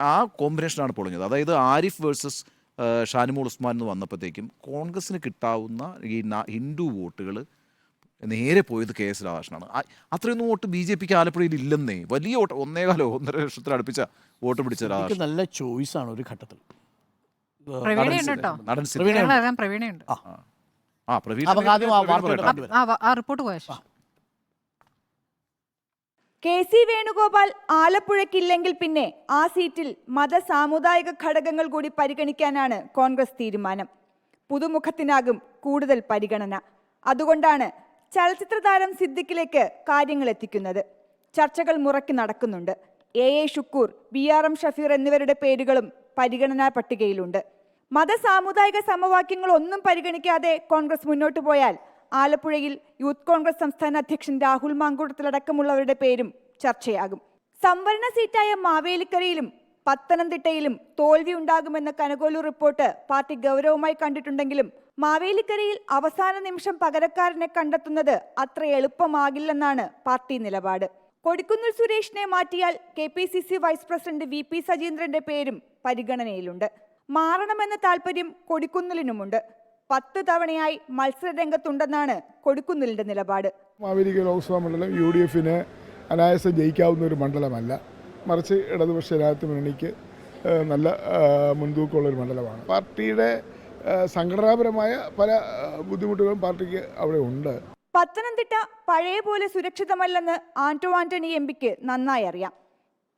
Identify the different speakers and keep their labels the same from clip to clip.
Speaker 1: ആ കോമ്പിനേഷനാണ് പൊളിഞ്ഞത്. അതായത് ആരിഫ് വേഴ്സസ് ഷാനിമോൾ ഉസ്മാൻ എന്ന് വന്നപ്പോഴത്തേക്കും കോൺഗ്രസ്സിന് കിട്ടാവുന്ന ഈ ഹിന്ദു വോട്ടുകൾ നേരെ പോയത് കെ എസ് രാധാകൃഷ്ണനാണ്. അത്രയൊന്നും വോട്ട് ബി ജെ പിക്ക് ആലപ്പുഴയിൽ ഇല്ലെന്നേ. വലിയ വോട്ട് 1.5 ലക്ഷത്തിൽ അടുപ്പിച്ച വോട്ട് പിടിച്ച രാധാകൃഷ്ണൻ.
Speaker 2: നല്ല ചോയ്സാണ് ഒരു ഘട്ടത്തിൽ.
Speaker 1: നടൻ
Speaker 3: പ്രവീണയുണ്ട്. റിപ്പോർട്ട് പോയ
Speaker 4: KC വേണുഗോപാൽ ആലപ്പുഴയ്ക്കില്ലെങ്കിൽ പിന്നെ ആ സീറ്റിൽ മതസാമുദായിക ഘടകങ്ങൾ കൂടി പരിഗണിക്കാനാണ് കോൺഗ്രസ് തീരുമാനം. പുതുമുഖത്തിനാകും കൂടുതൽ പരിഗണന. അതുകൊണ്ടാണ് ചലച്ചിത്ര താരം സിദ്ദിഖിലേക്ക് കാര്യങ്ങൾ എത്തിക്കുന്നത്. ചർച്ചകൾ മുറയ്ക്ക് നടക്കുന്നുണ്ട്. A ഷുക്കൂർ, BRM ഷഫീർ എന്നിവരുടെ പേരുകളും പരിഗണനാ പട്ടികയിലുണ്ട്. മതസാമുദായിക സമവാക്യങ്ങൾ ഒന്നും പരിഗണിക്കാതെ കോൺഗ്രസ് മുന്നോട്ടു പോയാൽ ആലപ്പുഴയിൽ യൂത്ത് കോൺഗ്രസ് സംസ്ഥാന അധ്യക്ഷൻ രാഹുൽ മാങ്കൂട്ടത്തിലടക്കമുള്ളവരുടെ പേരും ചർച്ചയാകും. സംവരണ സീറ്റായ മാവേലിക്കരയിലും പത്തനംതിട്ടയിലും തോൽവി ഉണ്ടാകുമെന്ന കനകോലൂർ റിപ്പോർട്ട് പാർട്ടി ഗൗരവമായി കണ്ടിട്ടുണ്ടെങ്കിലും മാവേലിക്കരയിൽ അവസാന നിമിഷം പകരക്കാരനെ കണ്ടെത്തുന്നത് അത്ര എളുപ്പമാകില്ലെന്നാണ് പാർട്ടി നിലപാട്. കൊടിക്കുന്നിൽ സുരേഷിനെ മാറ്റിയാൽ KPCC വൈസ് പ്രസിഡന്റ് VP സജീന്ദ്രന്റെ പേരും പരിഗണനയിലുണ്ട്. മാറണമെന്ന താല്പര്യം കൊടിക്കുന്നിലിനുമുണ്ട്. 10 തവണയായി മത്സര രംഗത്തുണ്ടെന്നാണ് കൊടിക്കുന്നിലിന്റെ നിലപാട്.
Speaker 5: മാവേലിക്കര ലോക്സഭാ മണ്ഡലം UDFന് അനായാസം ജയിക്കാവുന്ന ഒരു മണ്ഡലമല്ല, മറിച്ച് ഇടതുപക്ഷ ജനാധിപത്യ മുന്നണിക്ക് നല്ല മുൻതൂക്കമുള്ളൊരു മണ്ഡലമാണ്. പാർട്ടിയുടെ സംഘടനാപരമായ പല ബുദ്ധിമുട്ടുകളും പാർട്ടിക്ക് അവിടെ ഉണ്ട്.
Speaker 4: പത്തനംതിട്ട പഴയ പോലെ സുരക്ഷിതമല്ലെന്ന് ആന്റോ ആന്റണി MPക്ക് നന്നായി അറിയാം.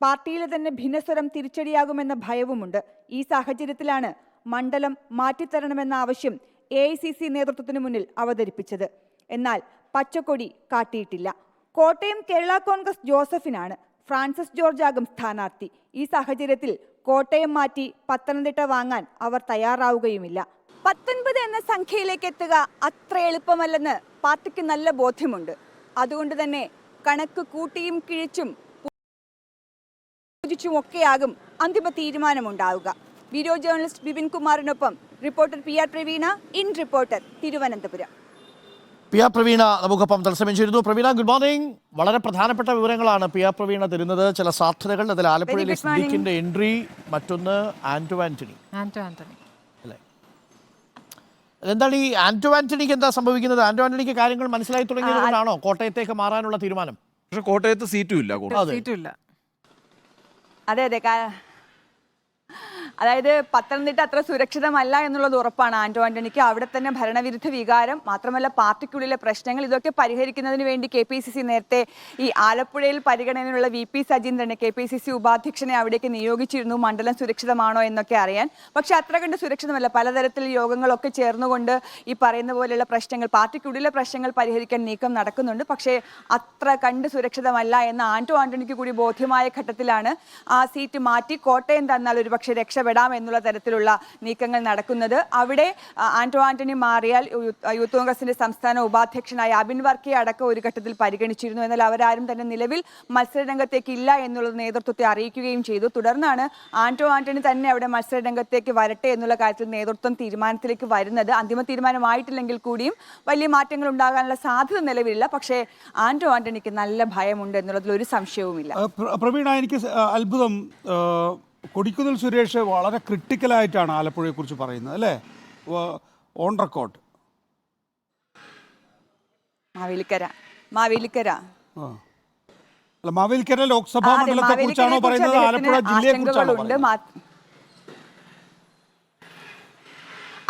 Speaker 4: പാർട്ടിയിലെ തന്നെ ഭിന്നസ്വരം തിരിച്ചടിയാകുമെന്ന ഭയവുമുണ്ട്. ഈ സാഹചര്യത്തിലാണ് മണ്ഡലം മാറ്റിത്തരണമെന്ന ആവശ്യം AICC നേതൃത്വത്തിന് മുന്നിൽ അവതരിപ്പിച്ചത്. എന്നാൽ പച്ചക്കൊടി കാട്ടിയിട്ടില്ല. കോട്ടയം കേരള കോൺഗ്രസ് ജോസഫിനാണ്. ഫ്രാൻസിസ് ജോർജ് ആകും സ്ഥാനാർത്ഥി. ഈ സാഹചര്യത്തിൽ കോട്ടയം മാറ്റി പത്തനംതിട്ട വാങ്ങാൻ അവർ തയ്യാറാവുകയുമില്ല. 19 എന്ന സംഖ്യയിലേക്ക് എത്തുക അത്ര എളുപ്പമല്ലെന്ന് പാർട്ടിക്ക് നല്ല ബോധ്യമുണ്ട്. അതുകൊണ്ട് തന്നെ കണക്ക് കൂട്ടിയും കിഴിച്ചും ഒക്കെയാകും അന്തിമ തീരുമാനമുണ്ടാവുക. വീഡിയോ ജേർണലിസ്റ്റ് ബിപിൻ കുമാറിനൊപ്പം reporter PR Praveena, in reporter, Thiruvananthapuram.
Speaker 2: PR Praveena നമുക്കൊപ്പം തത്സമയം ചേരുന്നു. Praveena, good morning. വളരെ പ്രധാനപ്പെട്ട വിവരങ്ങളാണ് PR പ്രവീണ തരുന്നത്. ചില സാധ്യതകൾ, അതിൽ ആലപ്പുഴയിലെ സിദ്ദിഖിന്റെ എൻട്രി, മറ്റൊന്ന് ആന്റോ ആന്റണി അല്ലേ? എന്താണ് ഈ ആന്റോ ആന്റണിക്ക് എന്താ സംഭവിക്കുന്നത്? ആന്റോ ആന്റണിക്ക് കാര്യങ്ങൾ മനസ്സിലായി തുടങ്ങിയതുകൊണ്ടാണോ കോട്ടയത്തേക്ക് മാറാനുള്ള തീരുമാനം?
Speaker 1: പക്ഷെ കോട്ടയത്ത് സീറ്റും ഇല്ല.
Speaker 4: അതെ, അതായത് പത്തനംതിട്ട അത്ര സുരക്ഷിതമല്ല എന്നുള്ളത് ഉറപ്പാണ് ആന്റോ ആന്റണിക്ക്. അവിടെ തന്നെ ഭരണവിരുദ്ധ വികാരം, മാത്രമല്ല പാർട്ടിക്കുള്ളിലെ പ്രശ്നങ്ങൾ, ഇതൊക്കെ പരിഹരിക്കുന്നതിന് വേണ്ടി KPCC നേരത്തെ ഈ ആലപ്പുഴയിൽ പരിഗണനയിലുള്ള VP സജീന്ദ്രനെ, KPCC ഉപാധ്യക്ഷനെ അവിടേക്ക് നിയോഗിച്ചിരുന്നു, മണ്ഡലം സുരക്ഷിതമാണോ എന്നൊക്കെ അറിയാൻ. പക്ഷെ അത്ര കണ്ട് സുരക്ഷിതമല്ല. പലതരത്തിൽ യോഗങ്ങളൊക്കെ ചേർന്നുകൊണ്ട് ഈ പറയുന്ന പോലെയുള്ള പ്രശ്നങ്ങൾ, പാർട്ടിക്കുള്ളിലെ പ്രശ്നങ്ങൾ പരിഹരിക്കാൻ നീക്കം നടക്കുന്നുണ്ട്. പക്ഷേ അത്ര കണ്ട് സുരക്ഷിതമല്ല എന്ന ആന്റോ ആന്റണിക്ക് കൂടി ബോധ്യമായ ഘട്ടത്തിലാണ് ആ സീറ്റ് മാറ്റി കോട്ടയം തന്നാൽ ഒരുപക്ഷെ രക്ഷപ്പെടാം എന്നുള്ള തരത്തിലുള്ള നീക്കങ്ങൾ നടക്കുന്നത്. അവിടെ ആന്റോ ആന്റണി മാറിയാൽ യൂത്ത് കോൺഗ്രസിന്റെ സംസ്ഥാന ഉപാധ്യക്ഷനായ അബിൻ വർക്കിയെ അടക്കം ഒരു ഘട്ടത്തിൽ പരിഗണിച്ചിരുന്നു. എന്നാൽ അവരാരും തന്നെ നിലവിൽ മത്സരരംഗത്തേക്ക് ഇല്ല എന്നുള്ളത് നേതൃത്വത്തെ അറിയിക്കുകയും ചെയ്തു. തുടർന്നാണ് ആന്റോ ആന്റണി തന്നെ അവിടെ മത്സരരംഗത്തേക്ക് വരട്ടെ എന്നുള്ള കാര്യത്തിൽ നേതൃത്വം തീരുമാനത്തിലേക്ക് വരുന്നത്. അന്തിമ തീരുമാനമായിട്ടില്ലെങ്കിൽ കൂടിയും വലിയ മാറ്റങ്ങൾ ഉണ്ടാകാനുള്ള സാധ്യത നിലവിലില്ല. പക്ഷേ ആന്റോ ആന്റണിക്ക് നല്ല ഭയമുണ്ട് എന്നുള്ളതിൽ ഒരു സംശയവുമില്ല.
Speaker 6: പ്രവീണ, എനിക്ക് അത്ഭുതം, കൊടിക്കുന്നിൽ സുരേഷ് വളരെ ക്രിട്ടിക്കലായിട്ടാണ് ആലപ്പുഴയെക്കുറിച്ച് പറയുന്നത് അല്ലേ? On record. മാവേലിക്കര ലോക്സഭാ മണ്ഡലത്തെ കുറിച്ചാണോ പറയുന്നത്? ആലപ്പുഴ ജില്ലയെ കുറിച്ചാണോ പറയുന്നത്?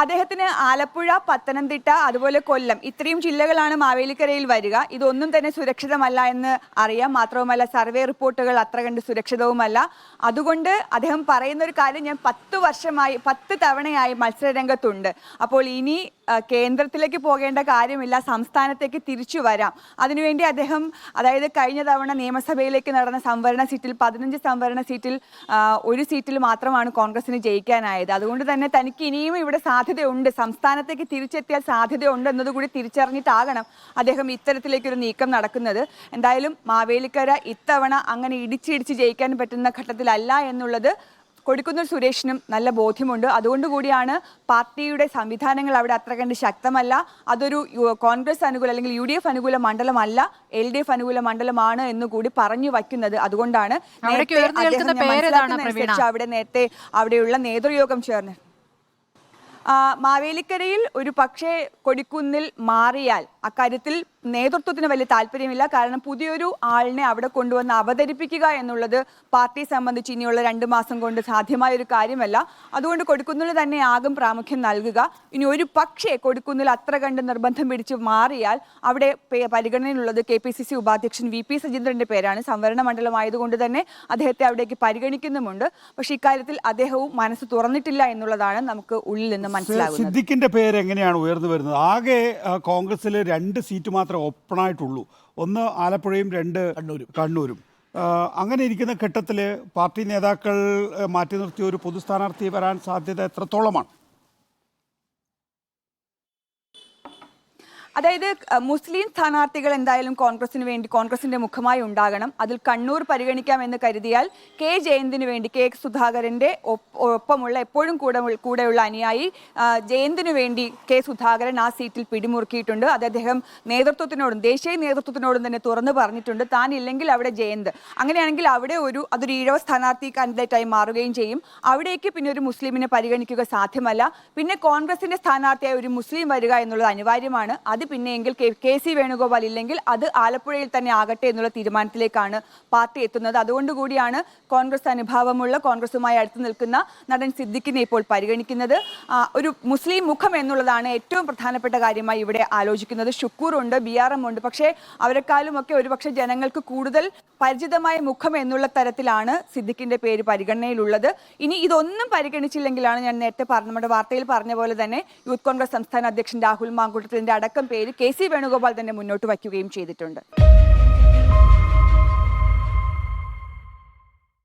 Speaker 4: അദ്ദേഹത്തിന് ആലപ്പുഴ, പത്തനംതിട്ട, അതുപോലെ കൊല്ലം, ഇത്രയും ജില്ലകളാണ് മാവേലിക്കരയിൽ വരിക. ഇതൊന്നും തന്നെ സുരക്ഷിതമല്ല എന്ന് അറിയാം. മാത്രവുമല്ല സർവേ റിപ്പോർട്ടുകൾ അത്ര കണ്ട് സുരക്ഷിതവുമല്ല. അതുകൊണ്ട് അദ്ദേഹം പറയുന്ന ഒരു കാര്യം, ഞാൻ 10 തവണയായി മത്സരരംഗത്തുണ്ട്. അപ്പോൾ ഇനി കേന്ദ്രത്തിലേക്ക് പോകേണ്ട കാര്യമില്ല, സംസ്ഥാനത്തേക്ക് തിരിച്ചു വരാം. അതിനുവേണ്ടി അദ്ദേഹം, അതായത് കഴിഞ്ഞ തവണ നിയമസഭയിലേക്ക് നടന്ന സംവരണ സീറ്റിൽ 15 സംവരണ സീറ്റിൽ ഒരു സീറ്റിൽ മാത്രമാണ് കോൺഗ്രസിന് ജയിക്കാനായത്. അതുകൊണ്ട് തന്നെ തനിക്ക് ഇനിയും ഇവിടെ സാധ്യതയുണ്ട്, സംസ്ഥാനത്തേക്ക് തിരിച്ചെത്തിയാൽ സാധ്യതയുണ്ട് എന്നതുകൂടി തിരിച്ചറിഞ്ഞിട്ടാകണം അദ്ദേഹം ഇത്തരത്തിലേക്കൊരു നീക്കം നടക്കുന്നത്. എന്തായാലും മാവേലിക്കര ഇത്തവണ അങ്ങനെ ഇടിച്ചിടിച്ച് ജയിക്കാൻ പറ്റുന്ന ഘട്ടത്തിലല്ല എന്നുള്ളത് കൊടിക്കുന്നിൽ സുരേഷിനും നല്ല ബോധ്യമുണ്ട്. അതുകൊണ്ടുകൂടിയാണ് പാർട്ടിയുടെ സംവിധാനങ്ങൾ അവിടെ അത്ര കണ്ട് ശക്തമല്ല, അതൊരു കോൺഗ്രസ് അനുകൂല അല്ലെങ്കിൽ UDF അനുകൂല മണ്ഡലമല്ല, LDF അനുകൂല മണ്ഡലമാണ് എന്നുകൂടി പറഞ്ഞു വയ്ക്കുന്നത്. അതുകൊണ്ടാണ് നേരത്തെ അവിടെയുള്ള നേതൃയോഗം ചേർന്ന് മാവേലിക്കരയിൽ ഒരു പക്ഷേ കൊടിക്കുന്നിൽ മാറിയാൽ അക്കാര്യത്തിൽ നേതൃത്വത്തിന് വലിയ താല്പര്യമില്ല. കാരണം പുതിയൊരു ആളിനെ അവിടെ കൊണ്ടുവന്ന് അവതരിപ്പിക്കുക എന്നുള്ളത് പാർട്ടിയെ സംബന്ധിച്ച് ഇനിയുള്ള 2 മാസം കൊണ്ട് സാധ്യമായ ഒരു കാര്യമല്ല. അതുകൊണ്ട് കൊടിക്കുന്നിൽ തന്നെ ആകും പ്രാമുഖ്യം നൽകുക. ഇനി ഒരു പക്ഷേ കൊടിക്കുന്നിൽ അത്ര കണ്ട് നിർബന്ധം പിടിച്ച് മാറിയാൽ അവിടെ പരിഗണനയിലുള്ളത് KPCC ഉപാധ്യക്ഷൻ VP സജീന്ദ്രന്റെ പേരാണ്. സംവരണ മണ്ഡലമായതുകൊണ്ട് തന്നെ അദ്ദേഹത്തെ അവിടേക്ക് പരിഗണിക്കുന്നുമുണ്ട്. പക്ഷേ ഇക്കാര്യത്തിൽ അദ്ദേഹവും മനസ്സ് തുറന്നിട്ടില്ല എന്നുള്ളതാണ് നമുക്ക് ഉള്ളിൽ നിന്ന് മനസ്സിലാകുന്നത്.
Speaker 6: സിദ്ദിഖിന്റെ പേര് എങ്ങനെയാണ് ഉയർന്നു വരുന്നത്? ആകെ കോൺഗ്രസിൽ 2 സീറ്റ് മാത്രമേ ഓപ്പൺ ആയിട്ടുള്ളൂ. ഒന്ന് ആലപ്പുഴയും 2 കണ്ണൂരും. അങ്ങനെ ഇരിക്കുന്ന ഘട്ടത്തിൽ പാർട്ടി നേതാക്കൾ മാറ്റി നിർത്തിയ ഒരു പൊതു സ്ഥാനാർത്ഥി വരാൻ സാധ്യത എത്രത്തോളമാണ്?
Speaker 4: അതായത് മുസ്ലിം സ്ഥാനാർത്ഥികൾ എന്തായാലും കോൺഗ്രസിന്റെ മുഖമായി ഉണ്ടാകണം. അതിൽ കണ്ണൂർ പരിഗണിക്കാമെന്ന് കരുതിയാൽ ജയന്തിന് വേണ്ടി സുധാകരന്റെ ഒപ്പമുള്ള എപ്പോഴും കൂടെയുള്ള അനുയായി ജയന്തിന് വേണ്ടി സുധാകരൻ ആ സീറ്റിൽ പിടിമുറുക്കിയിട്ടുണ്ട്. അത് അദ്ദേഹം ദേശീയ നേതൃത്വത്തിനോടും തന്നെ തുറന്നു പറഞ്ഞിട്ടുണ്ട്. താൻ ഇല്ലെങ്കിൽ അവിടെ ജയന്ത്, അങ്ങനെയാണെങ്കിൽ അവിടെ അതൊരു ഈഴവ സ്ഥാനാർത്ഥി കാൻഡിഡേറ്റായി മാറുകയും ചെയ്യും. അവിടേക്ക് പിന്നെ ഒരു മുസ്ലിമിനെ പരിഗണിക്കുക സാധ്യമല്ല. പിന്നെ കോൺഗ്രസിന്റെ സ്ഥാനാർത്ഥിയായി ഒരു മുസ്ലിം വരിക എന്നുള്ളത് അനിവാര്യമാണ്. അത് പിന്നെയെങ്കിൽ KC വേണുഗോപാൽ ഇല്ലെങ്കിൽ അത് ആലപ്പുഴയിൽ തന്നെ ആകട്ടെ എന്നുള്ള തീരുമാനത്തിലേക്കാണ് പാർട്ടി എത്തുന്നത്. അതുകൊണ്ടുകൂടിയാണ് കോൺഗ്രസ് അനുഭാവമുള്ള കോൺഗ്രസുമായി അടുത്ത് നിൽക്കുന്ന നടൻ സിദ്ദിഖിനെ ഇപ്പോൾ പരിഗണിക്കുന്നത്. ഒരു മുസ്ലിം മുഖം എന്നുള്ളതാണ് ഏറ്റവും പ്രധാനപ്പെട്ട കാര്യമായി ഇവിടെ ആലോചിക്കുന്നത്. ഷുക്കൂർ ഉണ്ട്, BRM ഉണ്ട്. പക്ഷേ അവരെക്കാളും ഒക്കെ ഒരുപക്ഷെ ജനങ്ങൾക്ക് കൂടുതൽ പരിചിതമായ മുഖം എന്നുള്ള തരത്തിലാണ് സിദ്ദിഖിന്റെ പേര് പരിഗണനയിലുള്ളത്. ഇനി ഇതൊന്നും പരിഗണിച്ചില്ലെങ്കിലാണ് ഞാൻ നേരത്തെ നമ്മുടെ വാർത്തയിൽ പറഞ്ഞ പോലെ തന്നെ യൂത്ത് കോൺഗ്രസ് സംസ്ഥാന അധ്യക്ഷൻ രാഹുൽ മാങ്കൂട്ടത്തിന്റെ അടക്കം പേര് KC വേണുഗോപാൽ തന്നെ മുന്നോട്ട് വയ്ക്കുകയും ചെയ്തിട്ടുണ്ട്.